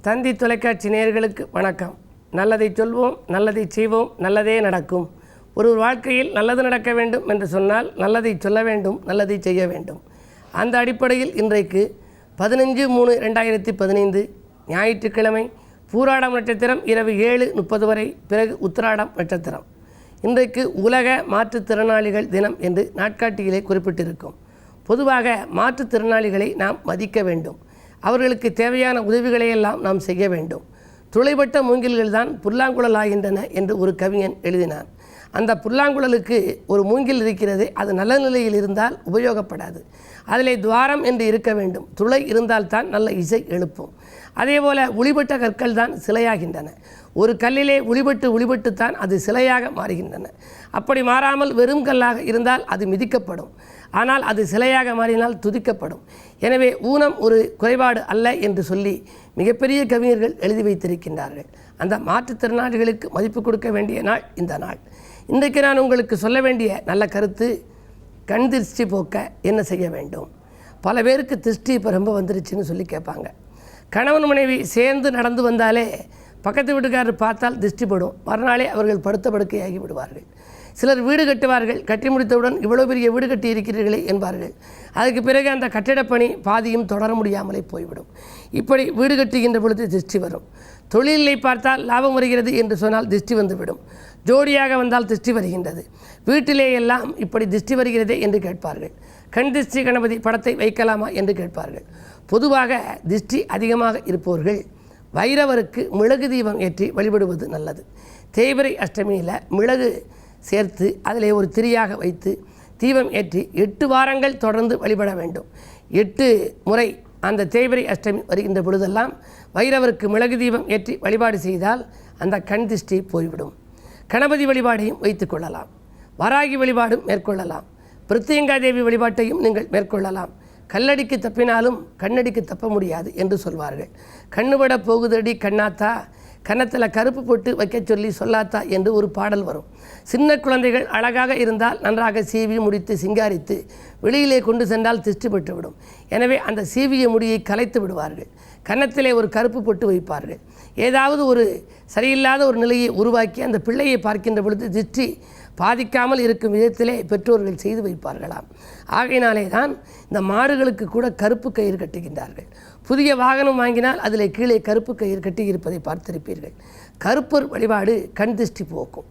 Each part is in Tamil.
தந்தி தொலைக்காட்சி நேயர்களுக்கு வணக்கம். நல்லதை சொல்வோம், நல்லதை செய்வோம், நல்லதே நடக்கும். ஒரு வாழ்க்கையில் நல்லது நடக்க வேண்டும் என்று சொன்னால் நல்லதை சொல்ல வேண்டும், நல்லதை செய்ய வேண்டும். அந்த அடிப்படையில் இன்றைக்கு 15/3/2015 ஞாயிற்றுக்கிழமை பூராடம் நட்சத்திரம் இரவு 7:30 வரை, பிறகு உத்திராடம் நட்சத்திரம். இன்றைக்கு உலக மாற்றுத்திறனாளிகள் தினம் என்று நாட்காட்டியிலே குறிப்பிட்டிருக்கும். பொதுவாக மாற்றுத்திறனாளிகளை நாம் மதிக்க வேண்டும். அவர்களுக்கு தேவையான உதவிகளையெல்லாம் நாம் செய்ய வேண்டும். துளைப்பட்ட மூங்கில்கள் தான் புல்லாங்குழல் ஆகின்றன என்று ஒரு கவிஞன் எழுதினான். அந்த புல்லாங்குழலுக்கு ஒரு மூங்கில் இருக்கிறது, அது நல்ல நிலையில் இருந்தால் உபயோகப்படாது. அதிலே துவாரம் என்று இருக்க வேண்டும். துளை இருந்தால்தான் நல்ல இசை எழுப்பும். அதேபோல் உளிபட்ட கற்கள் தான் சிலையாகின்றன. ஒரு கல்லிலே உளிபட்டு தான் அது சிலையாக மாறுகின்றன. அப்படி மாறாமல் வெறும் கல்லாக இருந்தால் அது மிதிக்கப்படும். ஆனால் அது சிலையாக மாறினால் துதிக்கப்படும். எனவே ஊனம் ஒரு குறைபாடு அல்ல என்று சொல்லி மிகப்பெரிய கவிஞர்கள் எழுதி வைத்திருக்கின்றார்கள். அந்த மாற்றுத்திறனாளிகளுக்கு மதிப்பு கொடுக்க வேண்டிய நாள் இந்த நாள். இன்றைக்கு நான் உங்களுக்கு சொல்ல வேண்டிய நல்ல கருத்து, கண் திருஷ்டி போக்க என்ன செய்ய வேண்டும். பல பேருக்கு திருஷ்டி இப்போ ரொம்ப வந்துருச்சுன்னு சொல்லி கேட்பாங்க. கணவன் மனைவி சேர்ந்து நடந்து வந்தாலே பக்கத்து வீட்டுக்காரர் பார்த்தால் திருஷ்டிப்படும். மறுநாளே அவர்கள் படுத்த படுக்கையாகி விடுவார்கள். சிலர் வீடு கட்டுவார்கள். கட்டி முடித்தவுடன் இவ்வளோ பெரிய வீடு கட்டி இருக்கிறீர்களே என்பார்கள். அதுக்கு பிறகு அந்த கட்டிடப்பணி பாதியும் தொடர முடியாமலே போய்விடும். இப்படி வீடு கட்டுகின்ற பொழுது திருஷ்டி வரும். தொழிலை பார்த்தால் லாபம் வருகிறது என்று சொன்னால் திருஷ்டி வந்துவிடும். ஜோடியாக வந்தால் திருஷ்டி வருகின்றது. வீட்டிலே எல்லாம் இப்படி திருஷ்டி வருகிறதே என்று கேட்பார்கள். கண் திருஷ்டி கணபதி படத்தை வைக்கலாமா என்று கேட்பார்கள். பொதுவாக திருஷ்டி அதிகமாக இருப்பவர்கள் வைரவருக்கு மிளகு தீபம் ஏற்றி வழிபடுவது நல்லது. தேய்பிறை அஷ்டமியில் மிளகு சேர்த்து அதிலே ஒரு திரியாக வைத்து தீபம் ஏற்றி 8 வாரங்கள் தொடர்ந்து வழிபட வேண்டும். 8 முறை அந்த தேய்பிறை அஷ்டமி வருகின்ற பொழுதெல்லாம் வைரவருக்கு மிளகு தீபம் ஏற்றி வழிபாடு செய்தால் அந்த கண் திருஷ்டி போய்விடும். கணபதி வழிபாடையும் வைத்து கொள்ளலாம். வராகி வழிபாடும் மேற்கொள்ளலாம். பிருத்தியங்காதேவி வழிபாட்டையும் நீங்கள் மேற்கொள்ளலாம். கல்லடிக்கு தப்பினாலும் கண்ணடிக்கு தப்ப முடியாது என்று சொல்வார்கள். கண்ணுபட போகுதடி கண்ணாத்தா, கன்னத்தில் கருப்பு போட்டு வைக்க சொல்லி சொல்லாத்தா என்று ஒரு பாடல் வரும். சின்ன குழந்தைகள் அழகாக இருந்தால் நன்றாக சீவி முடித்து சிங்காரித்து வெளியிலே கொண்டு சென்றால் திருஷ்டிப்பட்டு விடும். எனவே அந்த சீவிய முடியை கலைத்து விடுவார்கள். கன்னத்திலே ஒரு கருப்பு போட்டு வைப்பார்கள். ஏதாவது ஒரு சரியில்லாத ஒரு நிலையை உருவாக்கி அந்த பிள்ளையை பார்க்கின்ற பொழுது திருஷ்டி பாதிக்காமல் இருக்கும் விதத்திலே பெற்றோர்கள் செய்து வைப்பார்களாம். ஆகையினாலே தான் இந்த மாடுகளுக்கு கூட கருப்பு கயிறு கட்டுகின்றார்கள். புதிய வாகனம் வாங்கினால் அதில் கீழே கருப்பு கயிறு கட்டியிருப்பதை பார்த்திருப்பீர்கள். கருப்பர் வழிபாடு கண் திருஷ்டி போக்கும்.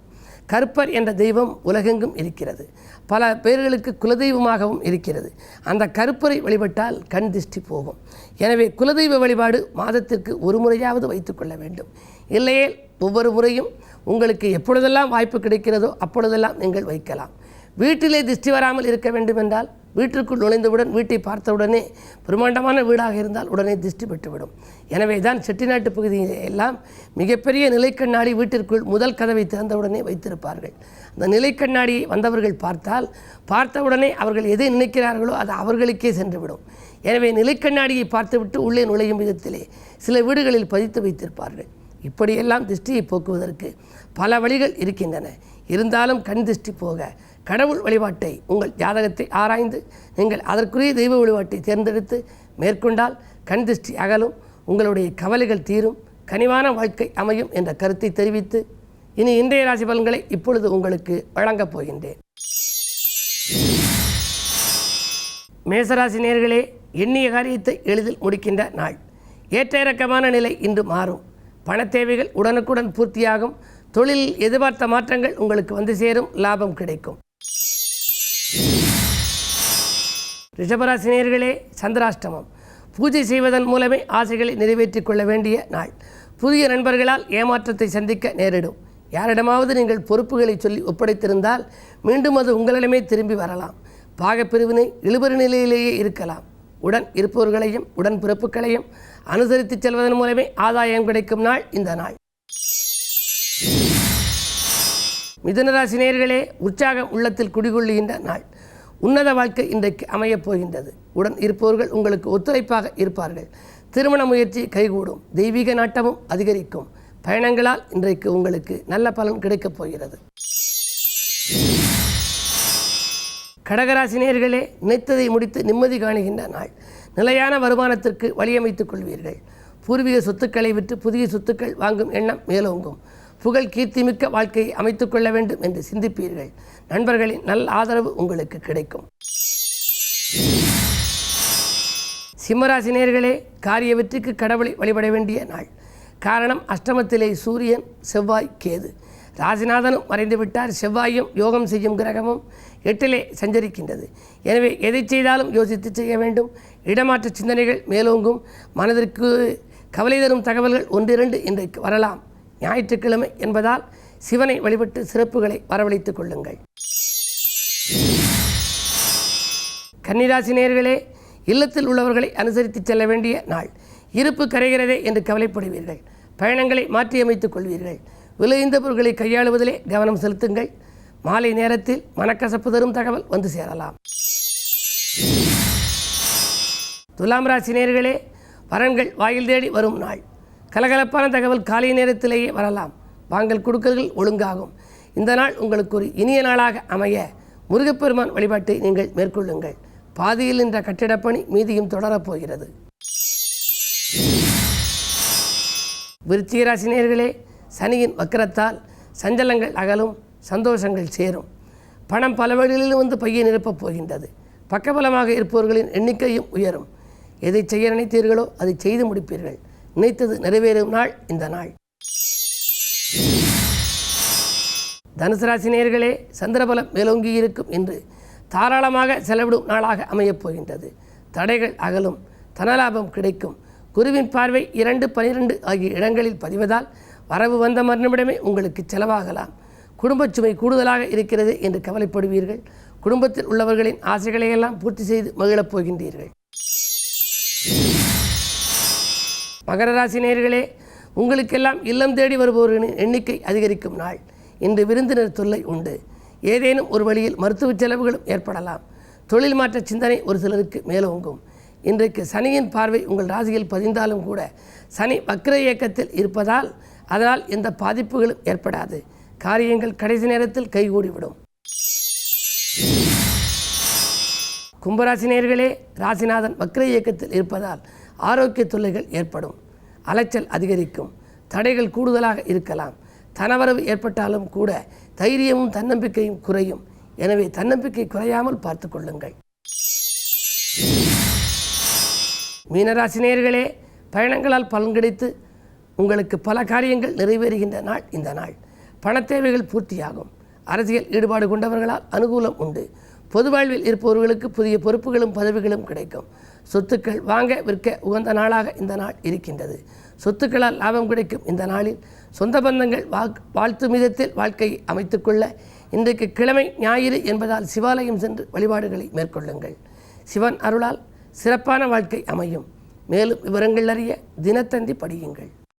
கருப்பர் என்ற தெய்வம் உலகெங்கும் இருக்கிறது. பல பேர்களுக்கு குலதெய்வமாகவும் இருக்கிறது. அந்த கருப்பரை வழிபட்டால் கண் திருஷ்டி போகும். எனவே குலதெய்வ வழிபாடு மாதத்திற்கு ஒரு முறையாவது வைத்துக்கொள்ள வேண்டும். இல்லையே ஒவ்வொரு முறையும் உங்களுக்கு எப்பொழுதெல்லாம் வாய்ப்பு கிடைக்கிறதோ அப்பொழுதெல்லாம் நீங்கள் வைக்கலாம். வீட்டிலே திருஷ்டி வராமல் இருக்க வேண்டும் என்றால் வீட்டிற்குள் நுழைந்தவுடன் வீட்டை பார்த்தவுடனே பிரம்மாண்டமான வீடாக இருந்தால் உடனே திருஷ்டி பெற்றுவிடும். எனவே தான் செட்டிநாட்டு பகுதியில் எல்லாம் மிகப்பெரிய நிலைக்கண்ணாடி வீட்டிற்குள் முதல் கதவை திறந்தவுடனே வைத்திருப்பார்கள். அந்த நிலைக்கண்ணாடியை வந்தவர்கள் பார்த்தவுடனே அவர்கள் எதை நினைக்கிறார்களோ அது அவர்களுக்கே சென்றுவிடும். எனவே நிலைக்கண்ணாடியை பார்த்துவிட்டு உள்ளே நுழையும் விதத்திலே சில வீடுகளில் பதித்து வைத்திருப்பார்கள். இப்படியெல்லாம் திருஷ்டியை போக்குவதற்கு பல வழிகள் இருக்கின்றன. இருந்தாலும் கண் திருஷ்டி போக கடவுள் வழிபாட்டை, உங்கள் ஜாதகத்தை ஆராய்ந்து நீங்கள் அதற்குரிய தெய்வ வழிபாட்டை தேர்ந்தெடுத்து மேற்கொண்டால் கண் திருஷ்டி அகலும், உங்களுடைய கவலைகள் தீரும், கனிவான வாழ்க்கை அமையும் என்ற கருத்தை தெரிவித்து இனி இன்றைய ராசி பலன்களை இப்பொழுது உங்களுக்கு வழங்கப் போகின்றேன். மேசராசி நேயர்களே, எண்ணிய காரியத்தை எளிதில் முடிக்கின்ற நாள். ஏற்ற இறக்கமான நிலை இன்று மாறும். பண தேவைகள் உடனுக்குடன் பூர்த்தியாகும். தொழிலில் எதிர்பார்த்த மாற்றங்கள் உங்களுக்கு வந்து சேரும். லாபம் கிடைக்கும். ரிஷபராசி நேயர்களே, சந்திராஷ்டமம். பூஜை செய்வதன் மூலமே ஆசைகளை நிறைவேற்றிக் கொள்ள வேண்டிய நாள். புதிய நண்பர்களால் ஏமாற்றத்தை சந்திக்க நேரிடும். யாரிடமாவது நீங்கள் பொறுப்புகளை சொல்லி ஒப்படைத்திருந்தால் மீண்டும் அது உங்களிடமே திரும்பி வரலாம். பாகப்பிரிவினை இழுபறி நிலையிலேயே இருக்கலாம். உடன் இருப்பவர்களையும் உடன் பிறப்புகளையும் அனுசரித்து செல்வதன் மூலமே ஆதாயம் கிடைக்கும் நாள் இந்த நாள். மிதுனராசி நேயர்களே, உற்சாகம் உள்ளத்தில் குடிகொள்ளுகின்ற நாள். உன்னத வாழ்க்கை இன்றைக்கு அமையப் போகின்றது. உடன் இருப்பவர்கள் உங்களுக்கு ஒத்துழைப்பாக இருப்பார்கள். திருமண முயற்சி கைகூடும். தெய்வீக நாட்டமும் அதிகரிக்கும். பயணங்களால் இன்றைக்கு உங்களுக்கு நல்ல பலன் கிடைக்கப் போகிறது. கடகராசி நேயர்களே, நினைத்ததை முடித்து நிம்மதி காணுகின்ற நாள். நிலையான வருமானத்திற்கு வழியமைத்துக் கொள்வீர்கள். பூர்வீக சொத்துக்களை விற்று புதிய சொத்துக்கள் வாங்கும் எண்ணம் மேலோங்கும். புகழ் கீர்த்திமிக்க வாழ்க்கையை அமைத்துக் கொள்ள வேண்டும் என்று சிந்திப்பீர்கள். நண்பர்களின் நல்ல ஆதரவு உங்களுக்கு கிடைக்கும். சிம்மராசி நேயர்களே, காரிய வெற்றிக்கு கடவுளை வழிபட வேண்டிய நாள். காரணம், அஷ்டமத்திலே சூரியன், செவ்வாய், கேது. ராசிநாதனும் மறைந்துவிட்டார். செவ்வாயும் யோகம் செய்யும் கிரகமும் 8லே சஞ்சரிக்கின்றது. எனவே எதை செய்தாலும் யோசித்து செய்ய வேண்டும். இடமாற்ற சிந்தனைகள் மேலோங்கும். மனதிற்கு கவலை தரும் தகவல்கள் 1-2 இன்றைக்கு வரலாம். ஞாயிற்றுக்கிழமை என்பதால் சிவனை வழிபட்டு சிறப்புகளை வரவழைத்துக் கொள்ளுங்கள். கன்னிராசி நேயர்களே, இல்லத்தில் உள்ளவர்களை அனுசரித்து செல்ல வேண்டிய நாள். இருப்பு கரைகிறதே என்று கவலைப்படுவீர்கள். பயணங்களை மாற்றியமைத்துக் கொள்வீர்கள். விலையுந்த பொருட்களை கையாளுவதிலே கவனம் செலுத்துங்கள். மாலை நேரத்தில் மனக்கசப்பு தரும் தகவல் வந்து சேரலாம். துலாம் ராசி நேயர்களே, வரன்கள் வாயில் தேடி வரும் நாள். கலகலப்பான தகவல் காலை நேரத்திலேயே வரலாம். வாங்கல் கொடுக்கல்கள் ஒழுங்காகும். இந்த நாள் உங்களுக்கு ஒரு இனிய நாளாக அமைய முருகப்பெருமான் வழிபாட்டை நீங்கள் மேற்கொள்ளுங்கள். பாதியில் நின்ற கட்டிடப்பணி மீதியும் தொடரப்போகிறது. விருச்சிக ராசி நேயர்களே, சனியின் வக்கரத்தால் சஞ்சலங்கள் அகலும், சந்தோஷங்கள் சேரும். பணம் பல வழிகளிலும் வந்து பையை நிரப்பப் போகின்றது. பக்கபலமாக இருப்பவர்களின் எண்ணிக்கையும் உயரும். எதை செய்ய நினைத்தீர்களோ அதை செய்து முடிப்பீர்கள். நினைத்தது நிறைவேறும் நாள் இந்த நாள். தனுசு ராசி நேயர்களே, சந்திரபலம் மேலோங்கி இருக்கும் என்று தாராளமாக செலவிடும் நாளாக அமையப் போகின்றது. தடைகள் அகலும், தனலாபம் கிடைக்கும். குருவின் பார்வை 2-12 ஆகிய இடங்களில் பதிவதால் வரவு வந்த மறுநிமிடமே உங்களுக்கு செலவாகலாம். குடும்பச் சுமை கூடுதலாக இருக்கிறது என்று கவலைப்படுவீர்கள். குடும்பத்தில் உள்ளவர்களின் ஆசைகளையெல்லாம் பூர்த்தி செய்து மகிழப் போகின்றீர்கள். மகர ராசி நேயர்களே, உங்களுக்கெல்லாம் இல்லம் தேடி வருபவர்களின் எண்ணிக்கை அதிகரிக்கும் நாள். இன்று விருந்தினர் தொல்லை உண்டு. ஏதேனும் ஒரு வழியில் மருத்துவ செலவுகளும் ஏற்படலாம். தொழில் மாற்ற சிந்தனை ஒரு சிலருக்கு மேலோங்கும். இன்றைக்கு சனியின் பார்வை உங்கள் ராசியில் பதிந்தாலும் கூட சனி வக்ர இயக்கத்தில் இருப்பதால் அதனால் எந்த பாதிப்புகளும் ஏற்படாது. காரியங்கள் கடைசி நேரத்தில் கைகூடிவிடும். கும்பராசி நேயர்களே, ராசிநாதன் வக்ர இயக்கத்தில் இருப்பதால் ஆரோக்கிய தொல்லைகள் ஏற்படும். அலைச்சல் அதிகரிக்கும். தடைகள் கூடுதலாக இருக்கலாம். தனவரவு ஏற்பட்டாலும் கூட தைரியமும் தன்னம்பிக்கையும் குறையும். எனவே தன்னம்பிக்கை குறையாமல் பார்த்து கொள்ளுங்கள். மீனராசி நேயர்களே, பயணங்களால் பலன் கிடைத்து உங்களுக்கு பல காரியங்கள் நிறைவேறுகின்ற நாள் இந்த நாள். பணத்தேவைகள் பூர்த்தியாகும். அரசியல் ஈடுபாடு கொண்டவர்களால் அனுகூலம் உண்டு. பொது வாழ்வில் இருப்பவர்களுக்கு புதிய பொறுப்புகளும் பதவிகளும் கிடைக்கும். சொத்துக்கள் வாங்க விற்க உகந்த நாளாக இந்த நாள் இருக்கின்றது. சொத்துக்களால் லாபம் கிடைக்கும் இந்த நாளில் சொந்த பந்தங்கள் வாழ்த்தும் விதத்தில் வாழ்க்கையை அமைத்துக்கொள்ள இன்றைக்கு கிழமை ஞாயிறு என்பதால் சிவாலயம் சென்று வழிபாடுகளை மேற்கொள்ளுங்கள். சிவன் அருளால் சிறப்பான வாழ்க்கை அமையும். மேலும் விவரங்கள் அறிய தினத்தந்தி படியுங்கள்.